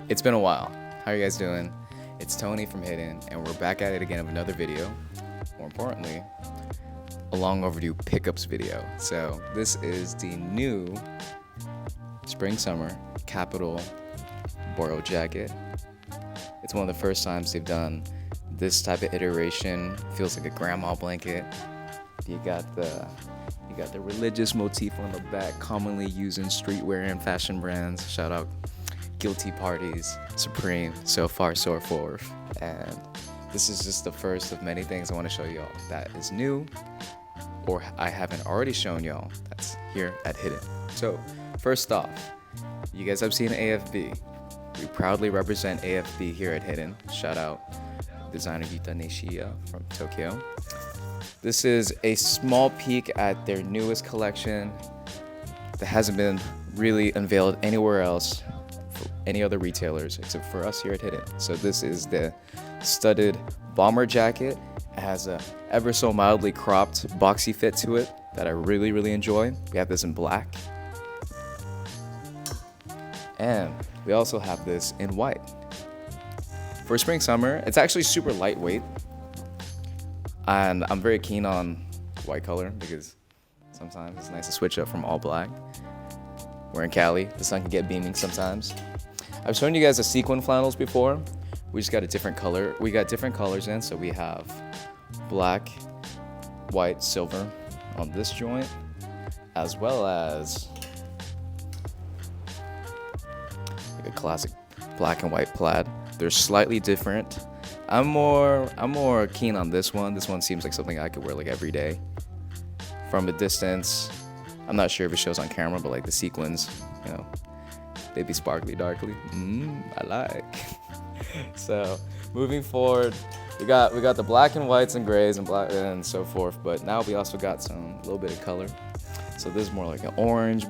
It's been a while. How are you guys doing? It's Tony from Hid.n, and we're back at it again with another video. More importantly, a long overdue pickups video. So this is the new spring summer Kapital Boreal jacket. It's one of the first times they've done this type of iteration. Feels like a grandma blanket. You got the religious motif on the back, commonly used in streetwear and fashion brands. Shout out Guilty Parties, Supreme, so far so forth. And this is just the first of many things I want to show y'all that is new, or I haven't already shown y'all that's here at Hid.n. So first off, you guys have seen AFB. We proudly represent AFB here at Hid.n. Shout out designer Yuta from Tokyo. This is a small peek at their newest collection that hasn't been really unveiled anywhere else for any other retailers except for us here at Hid.n. So this is the studded bomber jacket. It has a ever so mildly cropped boxy fit to it that I really enjoy. We have this in black. And we also have this in white. For spring summer, it's actually super lightweight. And I'm very keen on white color because sometimes it's nice to switch up from all black. We're in Cali, the sun can get beaming sometimes. I've shown you guys the sequin flannels before. We just got a different color. We got different colors in, so we have black, white, silver on this joint, as well as like a classic black and white plaid. They're slightly different. I'm more keen on this one. This one seems like something I could wear like every day. From a distance, I'm not sure if it shows on camera, but like the sequins, you know, they be sparkly darkly. I like. So moving forward, we got the black and whites and grays and black and so forth, but now we also got some little bit of color. So this is more like an orange,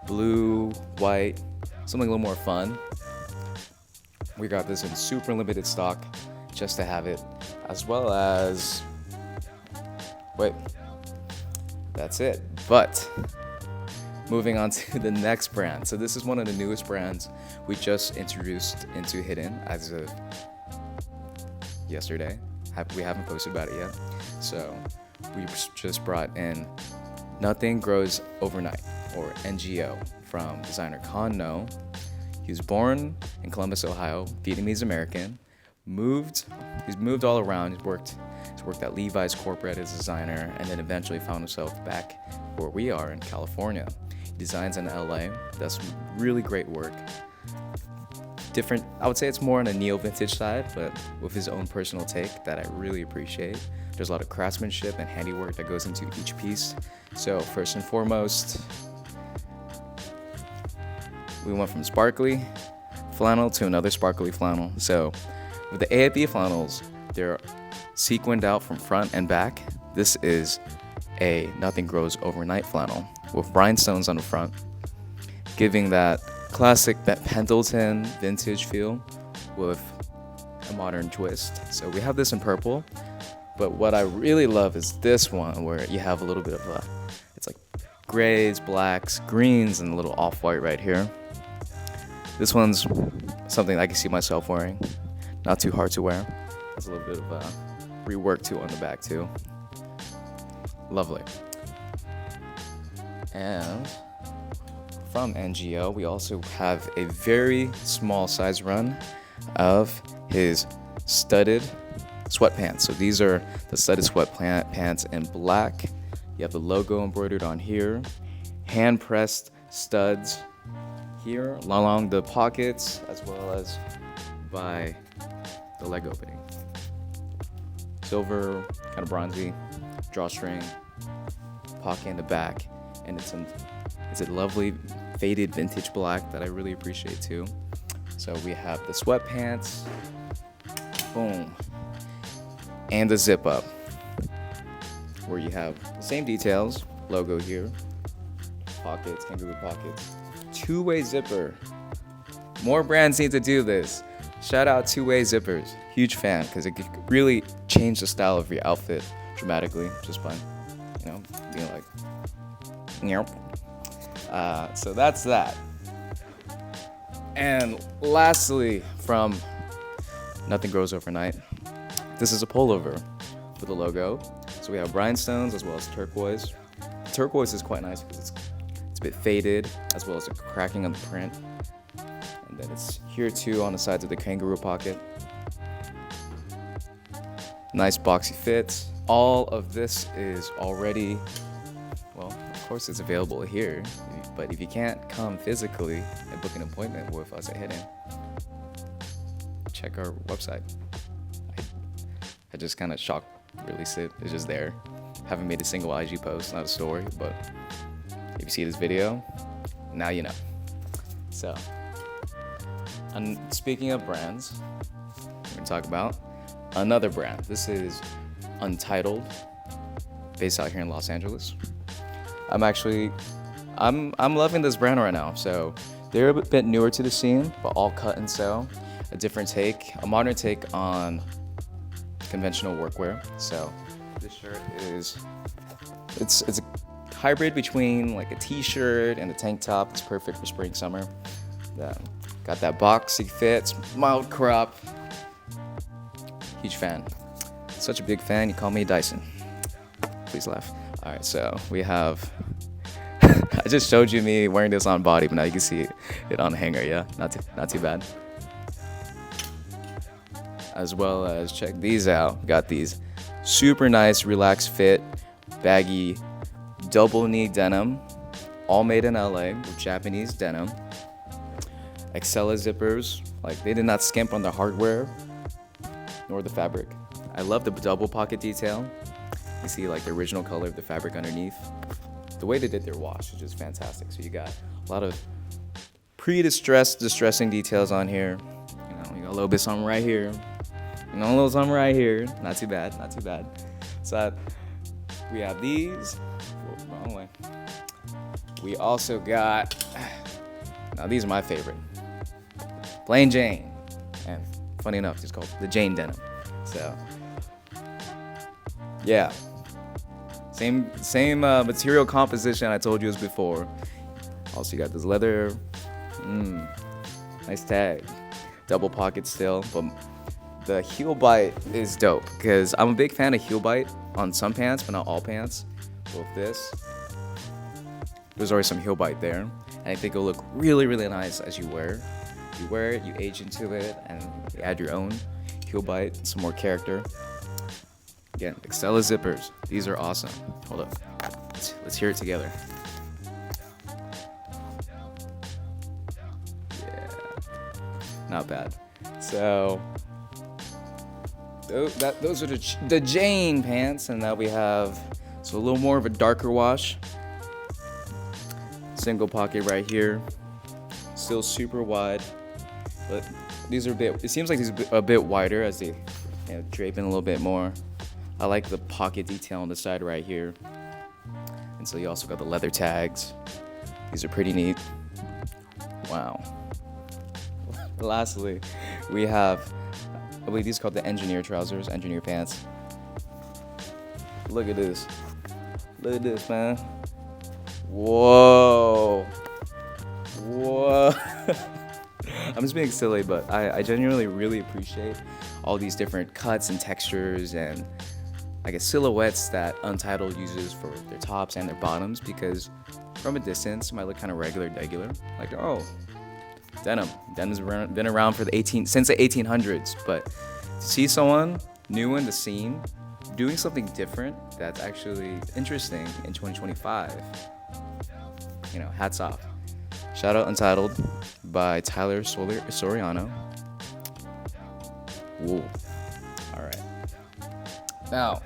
blue, white, something a little more fun. We got this in super limited stock, just to have it, as well as, that's it. But moving on to the next brand. So this is one of the newest brands we just introduced into Hid.n as of yesterday. We haven't posted about it yet. So we just brought in Nothing Grows Overnight, or NGO, from designer Con No. He was born in Columbus, Ohio, Vietnamese American. He's moved all around. He's worked at Levi's corporate as a designer, and then eventually found himself back where we are in California. He designs in LA. Does some really great work. Different, I would say it's more on a neo-vintage side, but with his own personal take that I really appreciate. There's a lot of craftsmanship and handiwork that goes into each piece. So first and foremost, we went from sparkly flannel to another sparkly flannel. So with the AFB flannels, they're sequined out from front and back. This is a Nothing Grows Overnight flannel with rhinestones on the front, giving that classic Pendleton vintage feel with a modern twist. So we have this in purple, but what I really love is this one where you have a little bit of it's like grays, blacks, greens, and a little off-white right here. This one's something I can see myself wearing. Not too hard to wear. Has a little bit of rework too on the back too. Lovely. And from NGO, we also have a very small size run of his studded sweatpants. So these are the studded sweatpants in black. You have the logo embroidered on here. Hand pressed studs here along the pockets, as well as by the leg opening. Silver, kind of bronzy drawstring, pocket in the back, and it's a lovely faded vintage black that I really appreciate too. So we have the sweatpants, boom, and the zip up, where you have the same details, logo here, pockets, kangaroo pockets, two-way zipper. More brands need to do this. Shout out two-way zippers. Huge fan, because it could really change the style of your outfit dramatically just by, being like, So that's that. And lastly, from Nothing Grows Overnight, this is a pullover with a logo. So we have rhinestones as well as turquoise. Turquoise is quite nice because it's a bit faded, as well as a cracking on the print. And then it's here too on the sides of the kangaroo pocket. Nice boxy fits. All of this is already, well, of course it's available here, but if you can't come physically and book an appointment with us at Hid.n, check our website. I just kind of shock released it. It's just there. Haven't made a single IG post, not a story, but if you see this video, now you know. So, and speaking of brands, we're gonna talk about another brand. This is Untitled, based out here in Los Angeles. I'm loving this brand right now. So they're a bit newer to the scene, but all cut and sew. A different take, a modern take on conventional workwear. So this shirt is, it's a hybrid between like a t-shirt and a tank top. It's perfect for spring, summer. Got that boxy fit, mild crop. Huge fan. Such a big fan, you call me Dyson. Please laugh. All right, so we have, I just showed you me wearing this on body, but now you can see it on hanger, yeah? Not too bad. As well as, check these out. Got these super nice, relaxed fit, baggy, double knee denim, all made in LA with Japanese denim. Excella zippers, like they did not skimp on the hardware nor the fabric. I love the double pocket detail. You see like the original color of the fabric underneath. The way they did their wash is just fantastic. So you got a lot of distressing details on here. You know, you got a little bit something right here. You know, a little something right here. Not too bad, not too bad. So we have these. Whoa, wrong way. We also got, now these are my favorite. Plain Jane. And funny enough, it's called the Jane denim. So, yeah. Same material composition I told you as before. Also, you got this leather. Nice tag. Double pocket still. But the heel bite is dope because I'm a big fan of heel bite on some pants, but not all pants. With this, there's always some heel bite there. And I think it'll look really, really nice as you wear. You wear it, you age into it, and you add your own heel bite, some more character. Again, Excella zippers. These are awesome. Hold up. Let's hear it together. Yeah. Not bad. So, those are the Jane pants, and now we have, so a little more of a darker wash. Single pocket right here. Still super wide. But these are it seems like these are a bit wider as they drape in a little bit more. I like the pocket detail on the side right here. And so you also got the leather tags. These are pretty neat. Wow. Lastly, we have, I believe these are called the engineer trousers, engineer pants. Look at this. Look at this, man. Whoa. Whoa. I'm just being silly, but I genuinely really appreciate all these different cuts and textures and I guess silhouettes that Untitled uses for their tops and their bottoms, because from a distance it might look kind of regular. Like, oh, denim. Denim's been around for since the 1800s, but to see someone new in the scene doing something different that's actually interesting in 2025, you know, hats off. Shout out Untitled by Tyler Soriano. Whoa. All right. Now,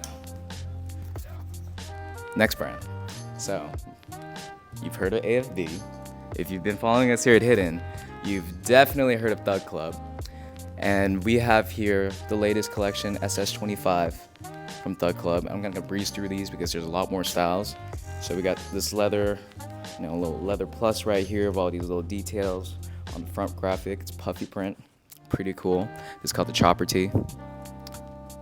next brand. So, you've heard of AFB. If you've been following us here at Hid.n, you've definitely heard of Thug Club. And we have here the latest collection, SS25 from Thug Club. I'm gonna breeze through these because there's a lot more styles. So we got this leather, a little leather plus right here of all these little details on the front graphic. It's puffy print, pretty cool. This is called the Chopper Tee.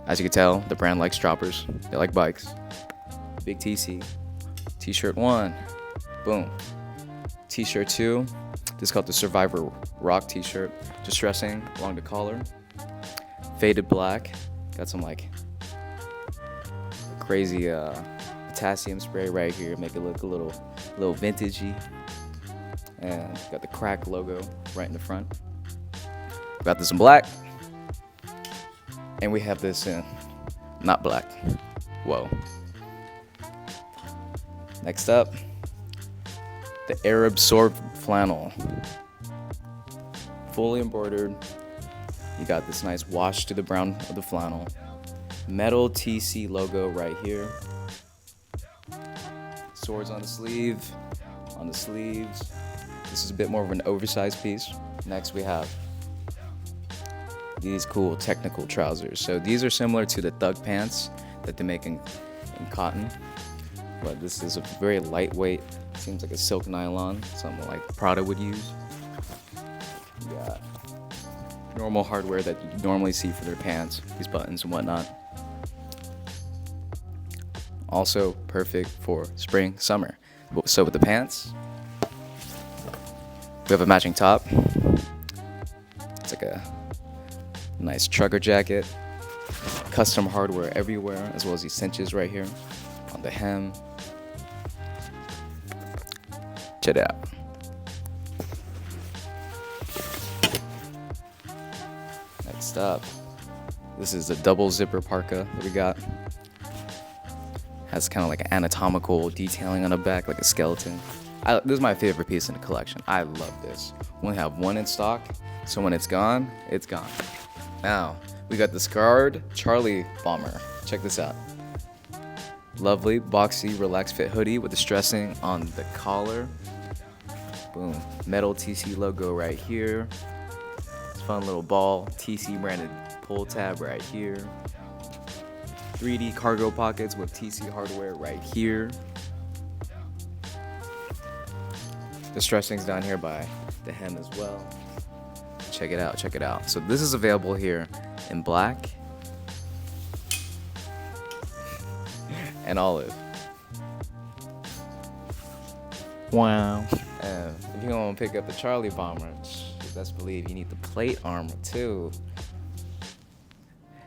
As you can tell, the brand likes choppers. They like bikes. Big TC. T-shirt 1, boom. T-shirt 2, This is called the Survivor Rock t-shirt. Distressing along the collar. Faded black. Got some like crazy potassium spray right here. Make it look a little vintagey. And got the crack logo right in the front. Got this in black. And we have this in not black. Whoa. Next up, the Arab sword flannel. Fully embroidered. You got this nice wash to the brown of the flannel. Metal TC logo right here. Swords on the sleeve, on the sleeves. This is a bit more of an oversized piece. Next we have these cool technical trousers. So these are similar to the thug pants that they make in cotton, but this is a very lightweight, seems like a silk nylon, something like Prada would use. You got normal hardware that you normally see for their pants, these buttons and whatnot. Also perfect for spring, summer. So with the pants, we have a matching top. It's like a nice trucker jacket. Custom hardware everywhere, as well as these cinches right here on the hem. Check it out. Next up, this is the double zipper parka that we got. Has kind of like anatomical detailing on the back, like a skeleton. This is my favorite piece in the collection. I love this. We only have one in stock, so when it's gone, it's gone. Now, we got the scarred Charlie bomber. Check this out. Lovely, boxy, relaxed fit hoodie with the distressing on the collar. Boom. Metal TC logo right here. It's fun little ball. TC branded pull tab right here. 3D cargo pockets with TC hardware right here. Distressing's down here by the hem as well. Check it out, check it out. So this is available here in black and olive. Wow. And if you want to pick up the Charlie bomber, best believe you need the plate armor too.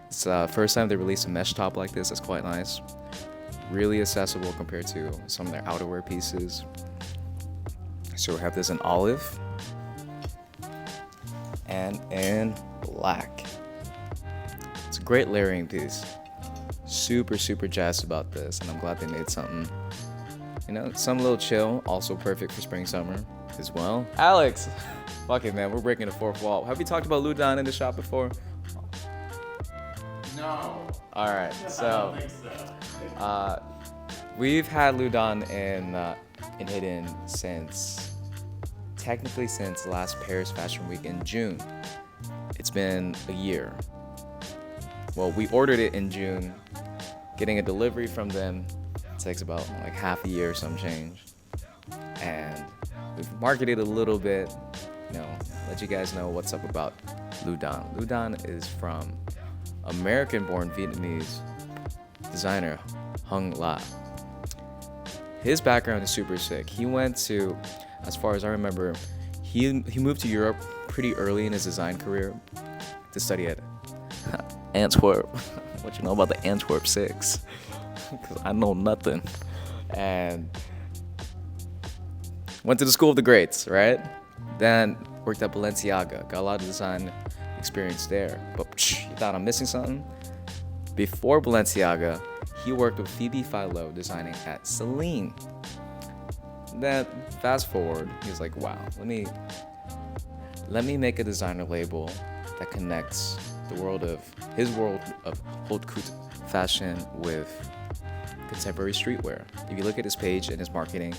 It's the first time they released a mesh top like this. That's quite nice. Really accessible compared to some of their outerwear pieces. So we have this in olive and in black. It's a great layering piece. Super jazzed about this, and I'm glad they made something, you know, some little chill, also perfect for spring, summer as well. Alex, fuck it, man, we're breaking the fourth wall. Have you talked about Luu Dan in the shop before? No. All right, so, I don't think so. We've had Luu Dan in Hid.n technically since last Paris Fashion Week in June. It's been a year. Well, we ordered it in June. Getting a delivery from them takes about like half a year or some change. And we've marketed a little bit, you know, let you guys know what's up about Luu Dan. Luu Dan is from American-born Vietnamese designer Hung La. His background is super sick. He went to, as far as I remember, he moved to Europe pretty early in his design career to study at Antwerp. What you know about the Antwerp 6? Because I know nothing. And went to the school of the greats, right? Then worked at Balenciaga. Got a lot of design experience there. But you thought I'm missing something? Before Balenciaga, he worked with Phoebe Philo designing at Celine. Then fast forward, he was like, wow, let me make a designer label that connects his world of haute couture fashion with contemporary streetwear. If you look at his page and his marketing,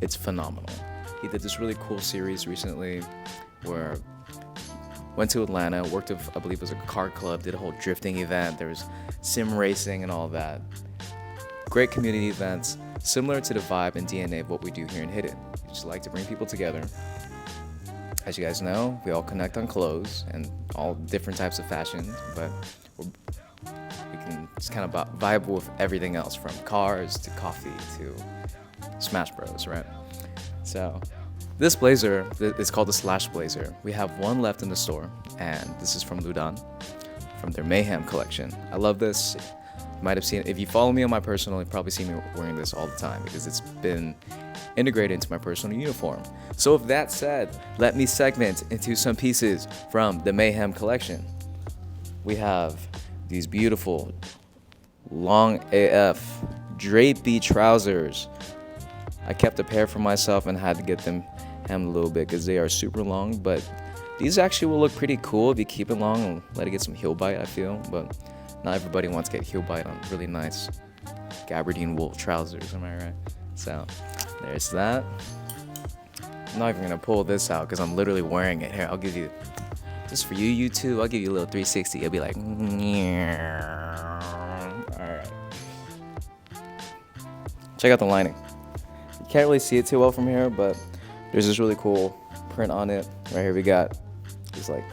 it's phenomenal. He did this really cool series recently where went to Atlanta, worked with, I believe it was a car club, did a whole drifting event. There was sim racing and all that. Great community events, similar to the vibe and DNA of what we do here in Hid.n. We just like to bring people together. As you guys know, we all connect on clothes and all different types of fashion, but we can just kind of vibe with everything else, from cars to coffee to Smash Bros, right? So This blazer is called the Slash Blazer. We have one left in the store, and this is from Ludan, from their Mayhem collection. I love this. You might have seen it. If you follow me on my personal, you've probably seen me wearing this all the time because it's been integrated into my personal uniform. So with that said, let me segment into some pieces from the Mayhem collection. We have these beautiful long AF drapey trousers. I kept a pair for myself and had to get them hemmed a little bit because they are super long, but these actually will look pretty cool if you keep it long and let it get some heel bite, I feel. But not everybody wants to get heel bite on really nice gabardine wool trousers, am I right? So there's that. I'm not even gonna pull this out because I'm literally wearing it. Here, I'll give you, just for you two, I'll give you a little 360. You'll be like, alright. Check out the lining. You can't really see it too well from here, but there's this really cool print on it. Right here we got these like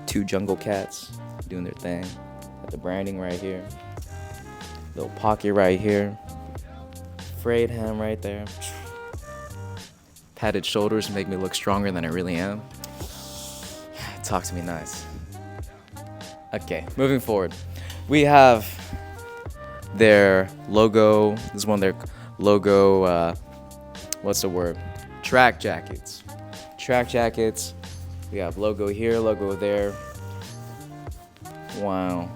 2 jungle cats doing their thing. Got the branding right here. Little pocket right here. Frayed hem right there. Padded shoulders make me look stronger than I really am. Talk to me nice. Okay, moving forward. We have their logo. This is one of their logo, what's the word? Track jackets. Track jackets. We have logo here, logo there. Wow.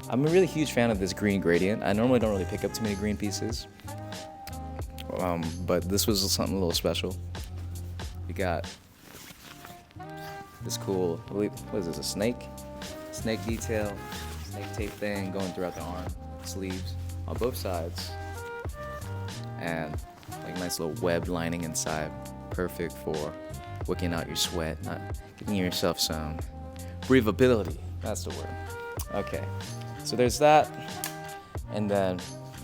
I'm a really huge fan of this green gradient. I normally don't really pick up too many green pieces. But this was something a little special. We got this cool, what is this, a snake? Snake detail, snake tape thing going throughout the arm, sleeves on both sides. And like nice little webbed lining inside. Perfect for wicking out your sweat, not giving yourself some breathability. That's the word. Okay, so there's that. And then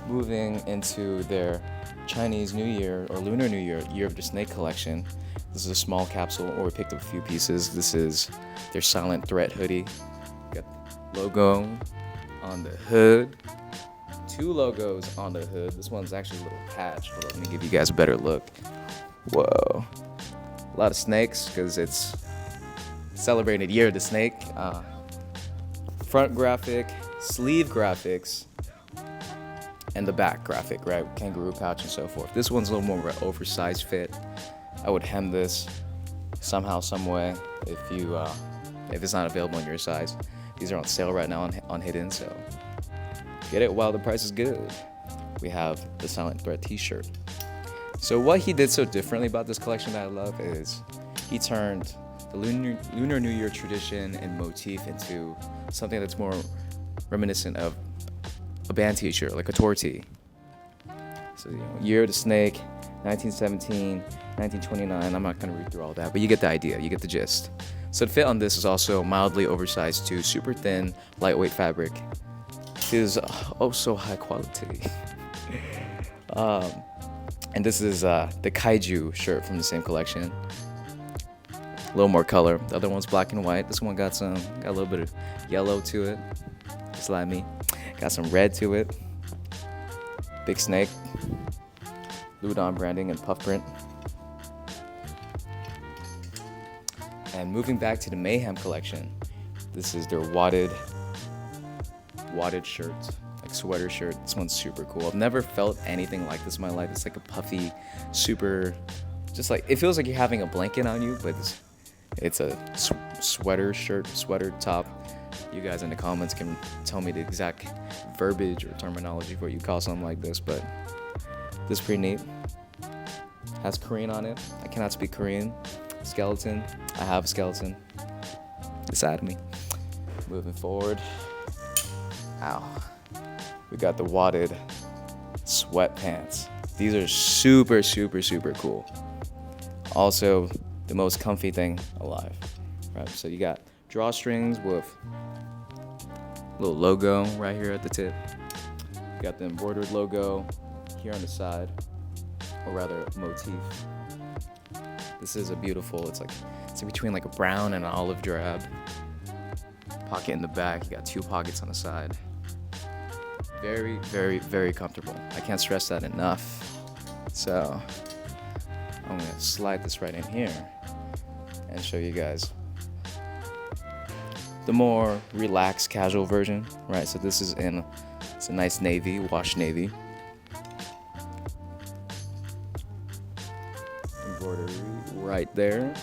moving into their Chinese New Year or Lunar New Year, Year of the Snake collection. This is a small capsule, or we picked up a few pieces. This is their Silent Threat hoodie. Got logo on the hood. 2 logos on the hood. This one's actually a little patch, but let me give you guys a better look. Whoa. A lot of snakes, because it's celebrated Year of the Snake. Front graphic, sleeve graphics, and the back graphic, right? Kangaroo pouch and so forth. This one's a little more of an oversized fit. I would hem this somehow, some way, if it's not available in your size. These are on sale right now on Hid.n, so get it while the price is good. We have the Silent Threat t-shirt. So what he did so differently about this collection that I love is he turned the Lunar New Year tradition and motif into something that's more reminiscent of a band t-shirt, like a tour tee. So, Year of the Snake, 1917, 1929. I'm not gonna read through all that, but you get the idea, you get the gist. So the fit on this is also mildly oversized too, super thin, lightweight fabric. It is so high quality. And this is the Kaiju shirt from the same collection. A little more color. The other one's black and white. This one got a little bit of yellow to it, just like me. Got some red to it. Big snake. Ludan branding and puff print. And moving back to the Mayhem collection, this is their wadded shirt, like sweater shirt. This one's super cool. I've never felt anything like this in my life. It's like a puffy, super, just like, it feels like you're having a blanket on you, but it's a sweater shirt, sweater top. You guys in the comments can tell me the exact verbiage or terminology for what you call something like this, but this is pretty neat. Has Korean on it. I cannot speak Korean. Skeleton. I have a skeleton inside of me. Moving forward. Ow. We got the wadded sweatpants. These are super, super, super cool. Also, the most comfy thing alive. Right, so you got drawstrings with a little logo right here at the tip. You got the embroidered logo here on the side, or rather motif. This is a beautiful, it's in between like a brown and an olive drab. Pocket in the back, you got 2 pockets on the side. Very, very, very comfortable. I can't stress that enough. So, I'm gonna slide this right in here and show you guys the more relaxed casual version, right? So this is it's a nice navy, washed navy. Embroidery right there,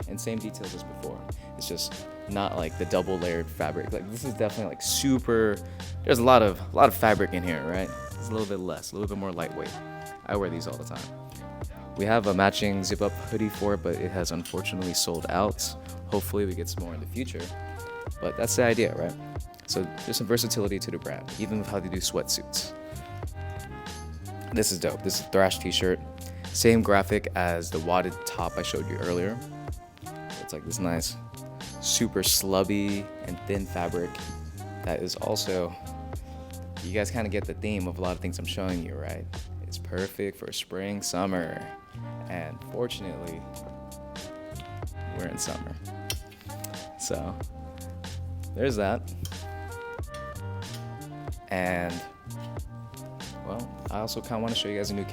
and same details as before. It's just not like the double layered fabric. Like this is definitely like super. There's a lot of fabric in here, right? It's a little bit less, a little bit more lightweight. I wear these all the time. We have a matching zip up hoodie for it, but it has unfortunately sold out. Hopefully we get some more in the future. But that's the idea, right? So there's some versatility to the brand, even with how they do sweatsuits. This is dope. This is a Thrash t-shirt. Same graphic as the wadded top I showed you earlier. It's like this nice, super slubby and thin fabric that is also, you guys kind of get the theme of a lot of things I'm showing you, right? It's perfect for spring, summer, and fortunately, we're in summer. So there's that. And well, I also kind of want to show you guys a new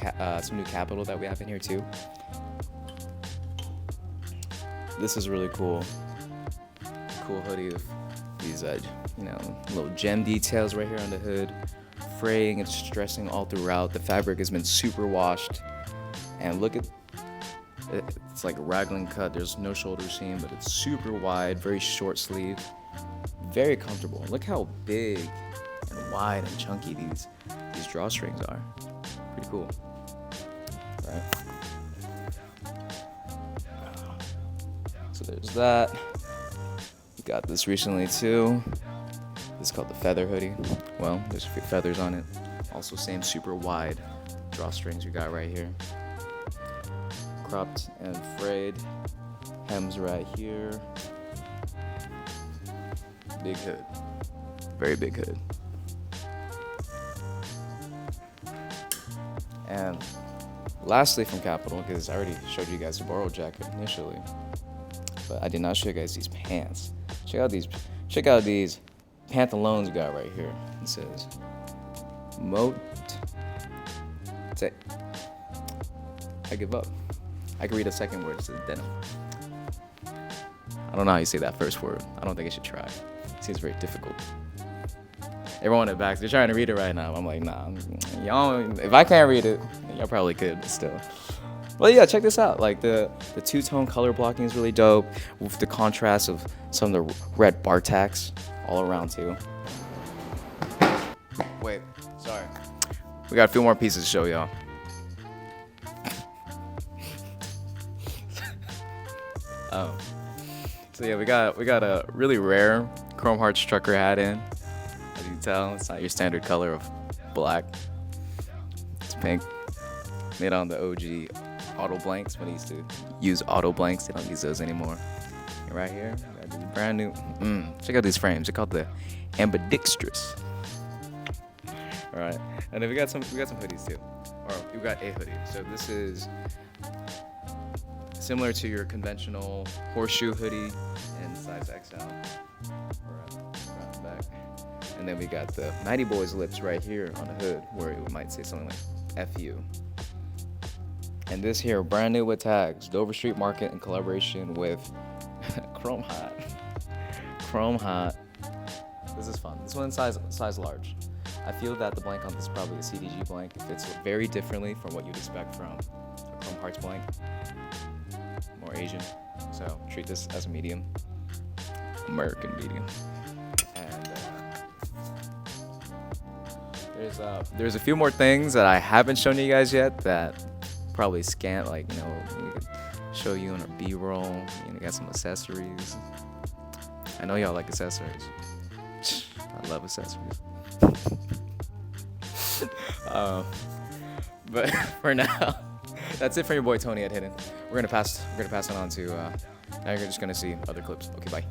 some new Kapital that we have in here too. This is really cool. Cool hoodie with these little gem details right here on the hood, fraying and stressing all throughout. The fabric has been super washed, and look at it, it's like a raglan cut. There's no shoulder seam, but it's super wide, very short sleeve, very comfortable. Look how big and wide and chunky these drawstrings are. Pretty cool, right? So there's that. We got this recently too. This is called the feather hoodie. Well, there's a few feathers on it. Also same super wide drawstrings we got right here. Cropped and frayed. Hems right here. Big hood. Very big hood. And lastly from Kapital, because I already showed you guys the borrowed jacket initially, but I did not show you guys these pants. Check out these pantaloons we got right here. It says Mote. I give up. I can read a second word. It says denim. I don't know how you say that first word. I don't think I should try. It seems very difficult. Everyone at back, they're trying to read it right now. I'm like, nah. Y'all, if I can't read it, y'all probably could, but still. Well, yeah, check this out. Like the two-tone color blocking is really dope, with the contrast of some of the red bar tacks all around too. Wait, sorry. We got a few more pieces to show y'all. So yeah, we got a really rare chrome hearts trucker hat in. As you can tell, it's not your standard color of black. It's pink. Made on the OG auto blanks when they used to use auto blanks. They don't use those anymore. And right here, we got these brand new. Check out these frames. They're called the ambidextrous. All right, and then we got some hoodies too, or we got a hoodie. So this is similar to your conventional horseshoe hoodie in size XL. Around the back. And then we got the Mighty Boys lips right here on the hood, where it might say something like FU. And this here, brand new with tags, Dover Street Market in collaboration with Chrome Hot. Chrome Hot. This is fun. This one's size large. I feel that the blank on this is probably a CDG blank. It fits very differently from what you'd expect from a Chrome Hearts blank. More Asian. So treat this as a medium. American medium. And there's a few more things that I haven't shown you guys yet that probably scant, like, we could show you in a B-roll. Got some accessories. I know y'all like accessories. I love accessories. But for now, that's it for your boy Tony at Hid.n. We're gonna pass it on to. Now you're just gonna see other clips. Okay, bye.